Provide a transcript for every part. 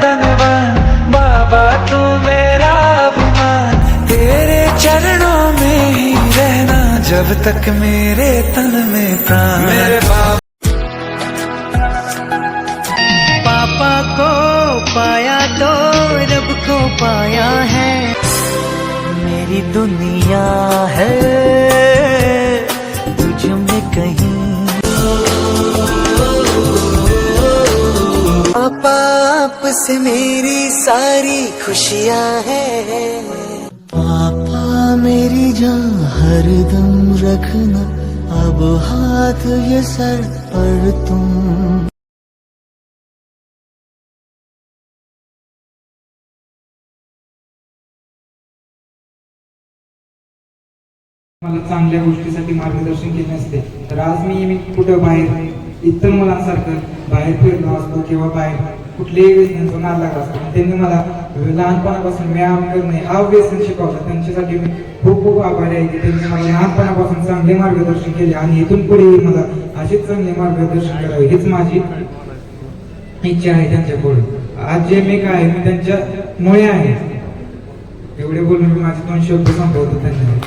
धनवान बाबा तू मेरा अभिमान, तेरे चरणों में ही रहना जब तक मेरे तन में प्राण। मेरे पापा को पाया तो रब को पाया है, मेरी दुनिया है तुझ में कहीं। पापा आपसे मेरी सारी खुशियाँ हैं, पापा मेरी जान हरदम रखना, अब हाथ ये सर पर तुम। मला चांगल्या गोष्टीसाठी मार्गदर्शन केले असते तर आज मी कुठं बाहेर इतर मुलांसारखं बाहेर फिरलो असतो किंवा बाहेर कुठल्याही व्यसनाचा नाद लागला असतो. त्यांनी मला लहानपणापासून व्यायाम करणे हा व्यसन शिकवला. त्यांच्यासाठी मी खूप खूप आभारी आहे की त्यांनी मला लहानपणापासून चांगले मार्गदर्शन केले आणि इथून पुढे मला असेच चांगले मार्गदर्शन करावे हीच माझी इच्छा आहे त्यांच्याकडून. आज जे मी काय मी त्यांच्यामुळे आहे. एवढे बोलून मी माझे 2 शब्द संपवतो. धन्यवाद.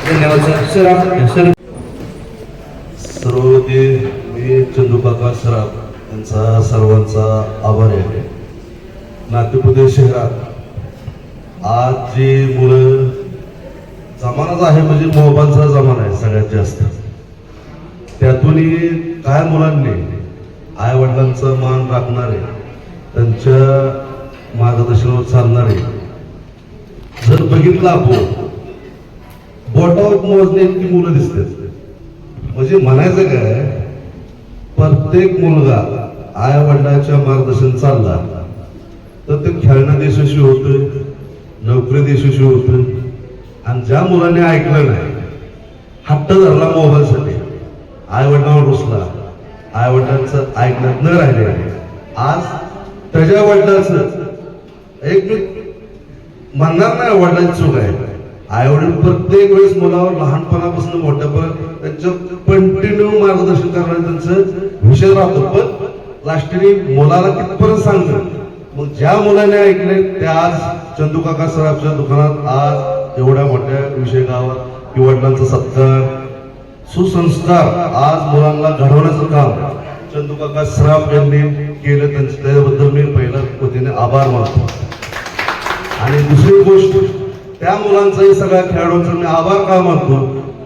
धन्यवाद सर. सर्वते मी चंदूकाका सराफ यांचा सर्वांचा आभार आहे. नातेपुते शहरात आज जे मुलं जमानाच आहे म्हणजे मोबाईलचा जमाना आहे सगळ्यात जास्त. त्यातूनही काय मुलांनी आई वडिलांचा मान राखणारे त्यांच्या मार्गदर्शनावर चालणारे जर बघितलं आपण बोटावर मोजणे इतकी मुलं दिसतात. म्हणजे म्हणायचं काय प्रत्येक मुलगा आई वडिलांच्या मार्गदर्शन चालला तर ते खेळणं यशस्वी होतोय, नोकरीत यशस्वी होतोय. आणि ज्या मुलांनी ऐकलं नाही, हट्ट धरला मोबाईलसाठी, आई वडिलांवर रुसला, आई वडिलांचं ऐकण्यात न राहिले, आज त्याच्या वडिलांचं एक म्हणणार नाही वडिलांची चूक आहे. आई वडील प्रत्येक वेळेस मुलावर लहानपणापासून मोठ्यापर्यंत त्यांचं कंटिन्यू मार्गदर्शन करण्याचा त्यांचा विषय राहतो. पण लास्टली मुलाला कितपर्यंत सांगतात. मग ज्या मुलाने ऐकले ते आज चंदूकाका सराफच्या दुकानात आज एवढ्या मोठ्या विषय गावात की वडिलांचा सत्कार सुसंस्कार आज मुलांना घडवण्याचं काम चंदूकाका सराफ यांनी केलं. त्याच्याबद्दल मी पहिल्या वतीने आभार मानतो. आणि दुसरी गोष्ट त्या मुलांचाही सगळ्या खेळाडूंचा मी आभार का मानतो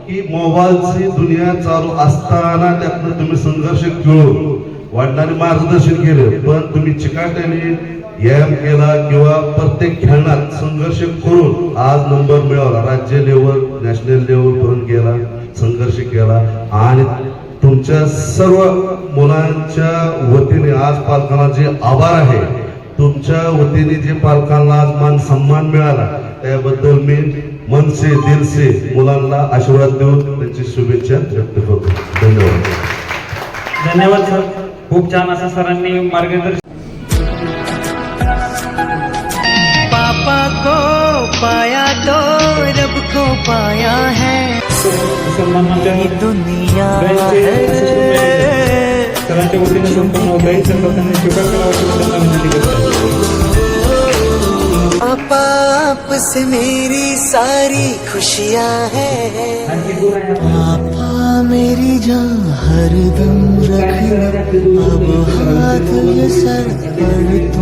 की मोबाईलची दुनिया चालू असताना त्यातनं तुम्ही संघर्ष खेळून वडिलांनी मार्गदर्शन केलं, पण तुम्ही चिकाट्याने व्यायाम केला किंवा प्रत्येक खेळात संघर्ष करून आज नंबर मिळवला. राज्य लेवल नॅशनल लेवल पर्यंत गेला, संघर्ष केला. आणि तुमच्या सर्व मुलांच्या वतीने आज पालकांना जे आभार आहे, तुमच्या वतीने जे पालकांना आज मान सन्मान मिळाला त्याबद्दल मी मन से दिल से मुलांना आशीर्वाद देऊन त्यांची शुभेच्छा व्यक्त करतो. धन्यवाद. धन्यवाद सर. खूप छान असं सरांनी मार्गदर्शन. पापा को पाया तो रब को पाया है, मेरी दुनिया है. सरांच्या वतीने संपूर्ण होत आहे. त्यांनी स्वीकार करावा अशी त्यांना विनंती करतो. पापा आपसे मेरी सारी खुशियाँ हैं, पापा मेरी जान हरदम रखना, अब हाथ ये सर पर तुम.